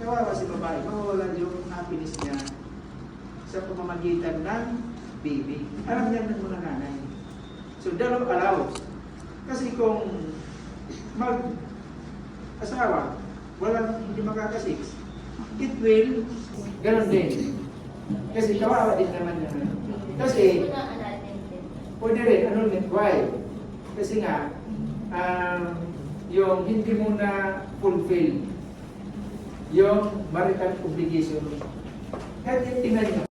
kawawa si babae, mawawala yung happiness niya sa pamamagitan ng baby. Alam niya ng mga nanay. So, don't allow. Kasi kung mag-asawa, hindi makakasix, it will, ganun din. Kasi kawawa din naman niya. Kasi, pwede rin, annulment. Why? Kasi nga, yung hindi mo na fulfill yung marital obligation. Kahit tingnan nyo,